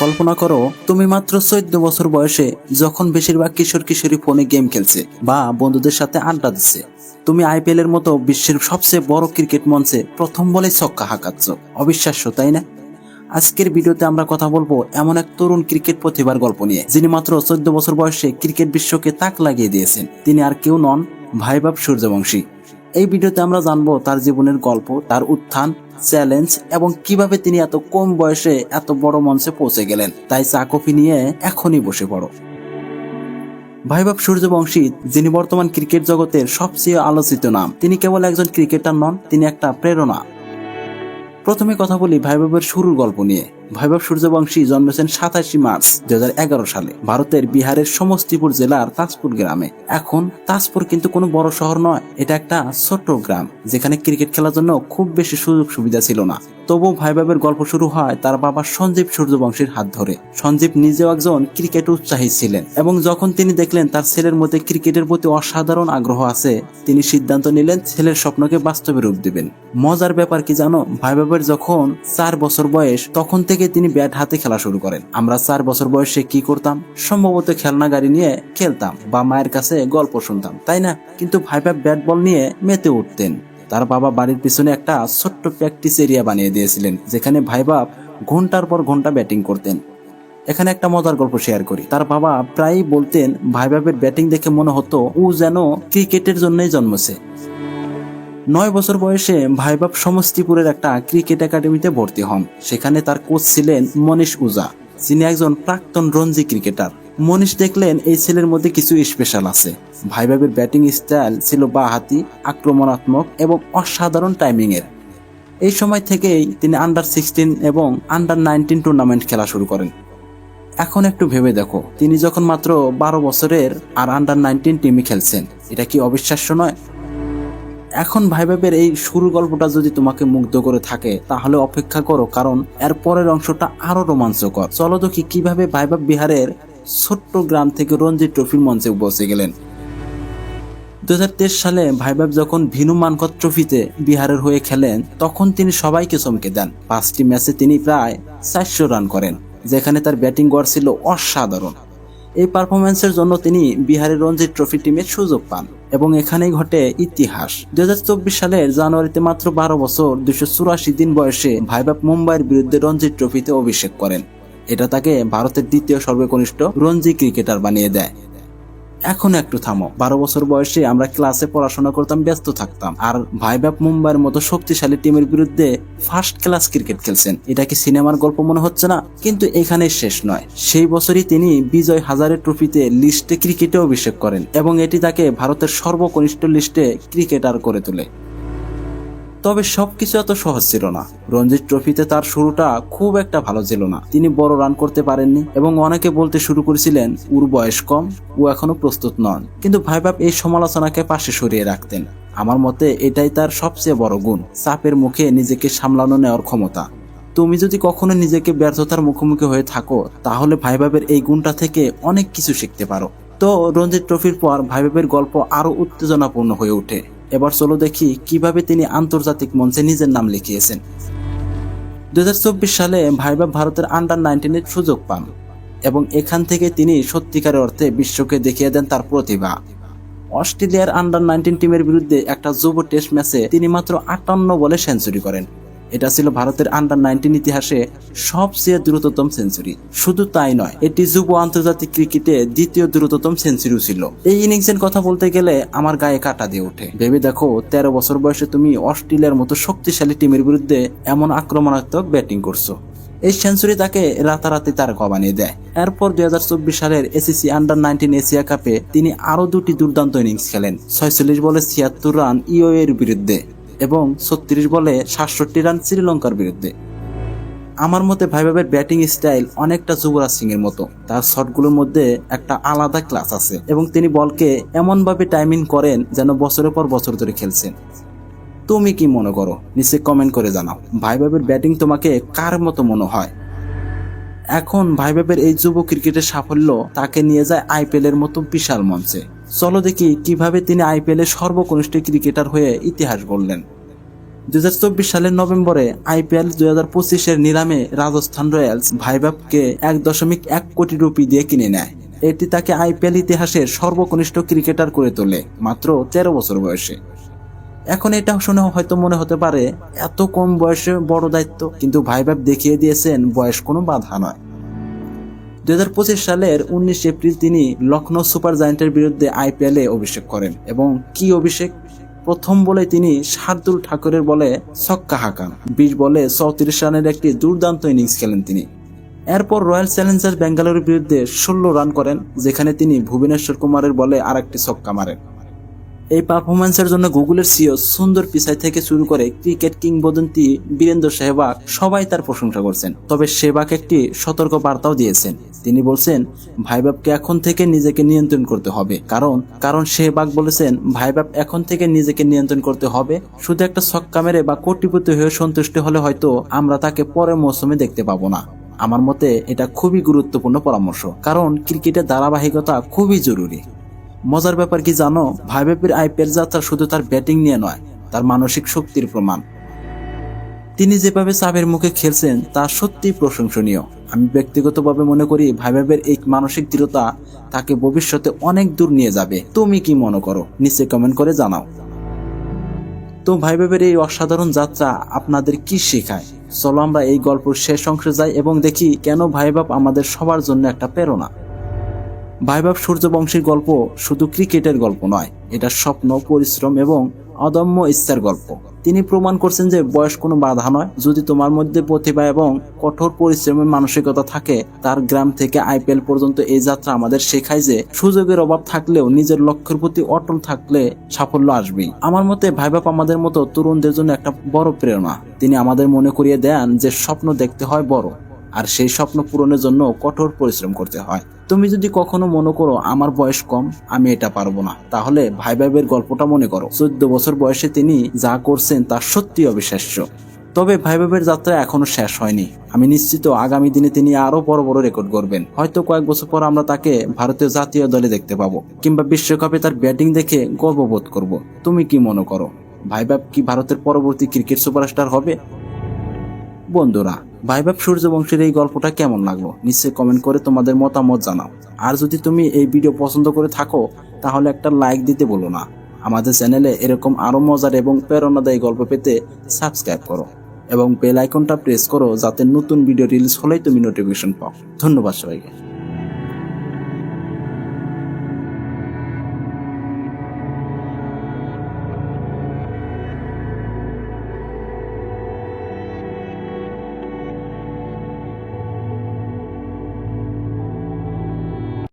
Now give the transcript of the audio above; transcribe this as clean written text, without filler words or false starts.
কল্পনা করো তুমি মাত্র 14 বছর বয়সে যখন বেশিরভাগ কিশোর কিশোরী ফোনে গেম খেলছে বা বন্ধুদের সাথে আড্ডা দিচ্ছে, তুমি আইপিএল এর মতো বিশ্বের সবচেয়ে বড় ক্রিকেট মঞ্চে প্রথম বলেই ছক্কা হাঁকাচ্ছ। অবিশ্বাস্য, তাই না? আজকের ভিডিওতে আমরা কথা বলবো এমন এক তরুণ ক্রিকেট প্রতিভার গল্প নিয়ে, যিনি মাত্র 14 বছর বয়সে ক্রিকেট বিশ্বকে তাক লাগিয়ে দিয়েছেন। তিনি আর কেউ নন, ভাইভাব সূর্যবংশী। এই ভিডিওতে আমরা জানবো তার জীবনের গল্প, তার উত্থান, চ্যালেঞ্জ এবং কিভাবে তিনি এত কম বয়সে এত বড় মঞ্চে পৌঁছে গেলেন। তাই চা কফি নিয়ে এখনই বসে পড়ো। ভাইভাব সূর্যবংশী, যিনি বর্তমান ক্রিকেট জগতের সবচেয়ে আলোচিত নাম, তিনি কেবল একজন ক্রিকেটার নন, তিনি একটা প্রেরণা। প্রথমে কথা বলি ভাইভাবের শুরুর গল্প নিয়ে। ভাইভাব সূর্যবংশী জন্মেছেন 27 মার্চ 2011 সালে ভারতের বিহারের সমস্তিপুর জেলার তাজপুর গ্রামে। এখন তাজপুর কিন্তু কোনো বড় শহর নয়, এটা একটা ছোট্ট গ্রাম যেখানে ক্রিকেট খেলার জন্য খুব বেশি সুযোগ সুবিধা ছিল না। তবু ভাইভাবের গল্প শুরু হয় তার বাবা সঞ্জীব সূর্যবংশীর হাত ধরে। সঞ্জীব নিজেও একজন ক্রিকেট উৎসাহী ছিলেন এবং যখন তিনি দেখলেন তার ছেলের মধ্যে ক্রিকেটের প্রতি অসাধারণ আগ্রহ আছে, তিনি সিদ্ধান্ত নিলেন ছেলের স্বপ্নকে বাস্তবে রূপ দিবেন। মজার ব্যাপার কি জানো, ভাইভাবের যখন 4 বছর বয়স তখন থেকে তিনি ব্যাট হাতে খেলা শুরু করেন। আমরা 4 বছর বয়সে কি করতাম? সম্ভবত খেলনা গাড়ি নিয়ে খেলতাম বা মায়ের কাছে গল্প শুনতাম, তাই না? কিন্তু ভাইভাব ব্যাট বল নিয়ে মেতে উঠতেন। তার বাবা বাড়ির পিছনে একটা ছোট্ট প্র্যাকটিস এরিয়া বানিয়ে দিয়েছিলেন, যেখানে ভাইভাব ঘন্টার পর ঘন্টা ব্যাটিং করতেন। এখানে একটা মজার গল্প শেয়ার করি। তার বাবা প্রায়ই বলতেন ভাইভাবের ব্যাটিং দেখে মনে হতো ও যেন ক্রিকেটের জন্যই জন্মেছে। 9 বছর বয়সে ভাইভাব সমস্তিপুরের একটা ক্রিকেট একাডেমিতে ভর্তি হন। সেখানে তার কোচ ছিলেন মনীষ ওঝা, যিনি একজন প্রাক্তন রঞ্জি ক্রিকেটার। মনীষ দেখলেন এই ছেলের মধ্যে কিছু স্পেশাল আছে। ভাইভাবের ব্যাটিং স্টাইল ছিল বাঁহাতি, আক্রমণাত্মক এবং অসাধারণ টাইমিং এর। এই সময় থেকেই তিনি আন্ডার 16 এবং আন্ডার 19 টুর্নামেন্ট খেলা শুরু করেন। এখন একটু ভেবে দেখো, তিনি যখন মাত্র 12 বছরের আর আন্ডার 19 টিমে খেলছেন, এটা কি অবিশ্বাস্য নয়? এখন ভাইভাবের এই শুরুর গল্পটা যদি তোমাকে মুগ্ধ করে থাকে, তাহলে অপেক্ষা করো, কারণ এর পরের অংশটা আরো রোমাঞ্চকর। চলো দেখি কিভাবে ভাইভাব বিহারের ছোট্ট গ্রাম থেকে রঞ্জি ট্রফির মঞ্চে পৌঁছে গেলেন। 2023 সালে ভাইভাব যখন ভিনু মানকত ট্রফিতে বিহারের হয়ে খেলেন, তখন তিনি সবাইকে চমকে দেন। 5টি ম্যাচে তিনি প্রায় 400 রান করেন, যেখানে তার ব্যাটিং গড় ছিল অসাধারণ। এই পারফরম্যান্সের জন্য তিনি বিহারের রঞ্জি ট্রফি টিমের সুযোগ পান এবং এখানেই ঘটে ইতিহাস। 2024 সালের জানুয়ারিতে মাত্র 12 বছর 284 দিন বয়সে ভাইভাব মুম্বাইয়ের বিরুদ্ধে রঞ্জি ট্রফিতে অভিষেক করেন। এটা তাকে ভারতের দ্বিতীয় সর্বকনিষ্ঠ রঞ্জি ক্রিকেটার বানিয়ে দেয়। এখন একটু থামো। 12 বছর বয়সে আমরা ক্লাসে পড়াশোনা করতাম, ব্যস্ত থাকতাম, আর ভাইভাব মুম্বাইয়ের মতো শক্তিশালী টিমের বিরুদ্ধে ফার্স্ট ক্লাস ক্রিকেট খেলছেন। এটা কি সিনেমার গল্প মনে হচ্ছে না? কিন্তু এখানে শেষ নয়। সেই বছরই তিনি বিজয় হাজারে ট্রফিতে লিস্টে ক্রিকেটে অভিষেক করেন এবং এটি তাকে ভারতের সর্বকনিষ্ঠ লিস্টে ক্রিকেটার করে তোলে। তবে সবকিছু এত সহজ ছিল না। রঞ্জি ট্রফিতে তার শুরুটা খুব একটা ভালো ছিল না। তিনি বড় রান করতে পারেননি এবং অনেকে বলতে শুরু করেছিলেন ওর বয়স কম, ও এখনো প্রস্তুত নন। কিন্তু ভাইভাব এই সমালোচনাকে পাশে সরিয়ে রাখতেন। আমার মতে এটাই তার সবচেয়ে বড় গুণ, চাপের মুখে নিজেকে সামলানো নেওয়ার ক্ষমতা। তুমি যদি কখনো নিজেকে ব্যর্থতার মুখোমুখি হয়ে থাকো, তাহলে ভাইভাবের এই গুণটা থেকে অনেক কিছু শিখতে পারো। তো রঞ্জি ট্রফির পর ভাইভাবের গল্প আরো উত্তেজনাপূর্ণ হয়ে ওঠে। এবার চলো দেখি কিভাবে তিনি আন্তর্জাতিক মঞ্চে নিজের নাম লিখিয়েছেন। 2024 সালে ভাইভাব ভারতের আন্ডার 19 সুযোগ পান এবং এখান থেকে তিনি সত্যিকারের অর্থে বিশ্বকে দেখিয়ে দেন তার প্রতিভা। অস্ট্রেলিয়ার আন্ডার 19 টিমের বিরুদ্ধে একটা যুব টেস্ট ম্যাচে তিনি মাত্র 58 বলে সেঞ্চুরি করেন। এটা ছিল ভারতের আন্ডার 19 ইতিহাসে সবচেয়ে দ্রুততম সেঞ্চুরি। শুধু তাই নয়, এটি যুব আন্তর্জাতিক ক্রিকেটে দ্বিতীয় দ্রুততম সেঞ্চুরিও ছিল। এই ইনিংসের কথা বলতে গেলে আমার গায়ে কাঁটা দিয়ে ওঠে। ভেবে দেখো, 13 বছর বয়সে তুমি অস্ট্রেলিয়ার মতো শক্তিশালী টিমের বিরুদ্ধে এমন আক্রমণাত্মক ব্যাটিং করছো। এই সেঞ্চুরি তাকে রাতারাতি তারকা বানিয়ে দেয়। এরপর 2024 সালের এসিসি আন্ডার 19 এশিয়া কাপে তিনি আরো দুটি দুর্দান্ত ইনিংস খেলেন। 46 বলে 76 রান ইউএই এর বিরুদ্ধে এবং 36 বলে 67 রান শ্রীলঙ্কার বিরুদ্ধে। আমার মতে ভাইভাবের ব্যাটিং স্টাইল অনেকটা যুবরাজ সিং এর মতো। তার শটগুলোর মধ্যে একটা আলাদা ক্লাস আছে এবং তিনি বলকে এমন ভাবে টাইমিং করেন যেন বছরের পর বছর ধরে খেলছেন। তুমি কি মনে করো? নিচে কমেন্ট করে জানাও, ভাইভাবের ব্যাটিং তোমাকে কার মতো মনে হয়? এখন ভাইভাবের এই যুব ক্রিকেটের সাফল্য তাকে নিয়ে যায় আইপিএল এর মতো বিশাল মঞ্চে। চলো দেখি কিভাবে তিনি আইপিএল এর সর্বকনিষ্ঠ ক্রিকেটার হয়ে ইতিহাস গড়লেন। 2024 সালের নভেম্বরে আইপিএল 2025-এর নিলামে রাজস্থান রয়্যালস ভাইভাবকে 1.1 কোটি রুপি দিয়ে কিনে নেয়। এটি তাকে আইপিএল ইতিহাসের সর্বকনিষ্ঠ ক্রিকেটার করে তোলে মাত্র 13 বছর বয়সে। এখন এটা শুনে হয়তো মনে হতে পারে এত কম বয়সে বড় দায়িত্ব, কিন্তু ভাইভাব দেখিয়ে দিয়েছেন বয়স কোনো বাধা নয়। 2025 সালের 19 এপ্রিল তিনি লখনৌ সুপার জায়ান্টের বিরুদ্ধে আইপিএলে অভিষেক করেন এবং কি অভিষেক! প্রথম বলে তিনি শার্দুল ঠাকুরের বলে ছক্কা হাঁকান। 20 বলে 34 রানের একটি দুর্দান্ত ইনিংস খেলেন তিনি। এরপর রয়্যাল চ্যালেঞ্জার্স বেঙ্গালুরুর বিরুদ্ধে 16 রান করেন, যেখানে তিনি ভুবনেশ্বর কুমারের বলে আরেকটি ছক্কা মারেন। এই পারফরম্যান্সের জন্য গুগলের সিইও সুন্দর পিচাই থেকে শুরু করে ক্রিকেট কিংবদন্তি বীরেন্দ্র সেহবাগ সবাই তার প্রশংসা করছেন। তবে সেহবাগ একটি সতর্ক বার্তাও দিয়েছেন। তিনি বলছেন ভাইভাবকে এখন থেকে নিজেকে নিয়ন্ত্রণ করতে হবে, কারণ সেহবাগ বলেছেন ভাইভাব এখন থেকে নিজেকে নিয়ন্ত্রণ করতে হবে। শুধু একটা ছক্কা মেরে বা কোটিপতি হয়ে সন্তুষ্ট হলে হয়তো আমরা তাকে পরের মৌসুমে দেখতে পাবো না। আমার মতে এটা খুবই গুরুত্বপূর্ণ পরামর্শ, কারণ ক্রিকেটের ধারাবাহিকতা খুবই জরুরি। মজার ব্যাপার কি জানো, ভাইভাবের আইপিএল যাত্রা শুধু তার ব্যাটিং নিয়ে নয়, তার মানসিক শক্তির প্রমাণ। তিনি যেভাবে চাপের মুখে খেলছেন তা সত্যিই প্রশংসনীয়। আমি ব্যক্তিগতভাবে মনে করি ভাইভাবের এই মানসিক দৃঢ়তা তাকে ভবিষ্যতে অনেক দূর নিয়ে যাবে। তুমি কি মনে করো? নিচে কমেন্ট করে জানাও। তো ভাইভাবের এই অসাধারণ যাত্রা আপনাদের কি শেখায়? চলো আমরা এই গল্পের শেষ অংশে যাই এবং দেখি কেন ভাইভাব আমাদের সবার জন্য একটা প্রেরণা। ভাইভাব সূর্যবংশীর গল্প শুধু ক্রিকেটের গল্প নয়, এটা স্বপ্ন, পরিশ্রম এবং অদম্য ইচ্ছার গল্প। তিনি প্রমাণ করছেন যে বয়স কোনো বাধা নয়। যদি তোমার মধ্যে প্রতিভা এবং কঠোর পরিশ্রমের মানসিকতা থাকে। তার গ্রাম থেকে আইপিএল পর্যন্ত এই যাত্রা আমাদের শেখায় যে সুযোগের অভাব থাকলেও নিজের লক্ষ্যের প্রতি অটল থাকলে সাফল্য আসবেই। আমার মতে ভাইভাব আমাদের মতো তরুণদের জন্য একটা বড় প্রেরণা। তিনি আমাদের মনে করিয়ে দেন যে স্বপ্ন দেখতে হয় বড়, আর সেই স্বপ্ন পূরণের জন্য কঠোর পরিশ্রম করতে হয়। তুমি যদি কখনো মনে করো আমার বয়স কম, আমি এটা পারবো না, তাহলে ভাইভাবের গল্পটা মনে করো। 14 বছর বয়সে তিনি যা করছেন তা সত্যি অবিশ্বাস্য। তবে ভাইভাবের যাত্রা এখনো শেষ হয়নি। আমি নিশ্চিত আগামী দিনে তিনি আরো বড় বড় রেকর্ড গড়বেন। হয়তো কয়েক বছর পর আমরা তাকে ভারতীয় জাতীয় দলে দেখতে পাবো, কিংবা বিশ্বকাপে তার ব্যাটিং দেখে গর্ববোধ করব। তুমি কি মনে করো, ভাইভাব কি ভারতের পরবর্তী ক্রিকেট সুপারস্টার হবে? বন্ধুরা, ভাইভাব সূর্যবংশীর এই গল্পটা কেমন লাগলো নিশ্চয়ই কমেন্ট করে তোমাদের মতামত জানাও। আর যদি তুমি এই ভিডিও পছন্দ করে থাকো তাহলে একটা লাইক দিতে বলো না। আমাদের চ্যানেলে এরকম আরো মজার এবং প্রেরণাদায়ী গল্প পেতে সাবস্ক্রাইব করো এবং বেল আইকনটা প্রেস করো, যাতে নতুন ভিডিও রিলিজ হলেই তুমি নোটিফিকেশন পাও। ধন্যবাদ সবাইকে।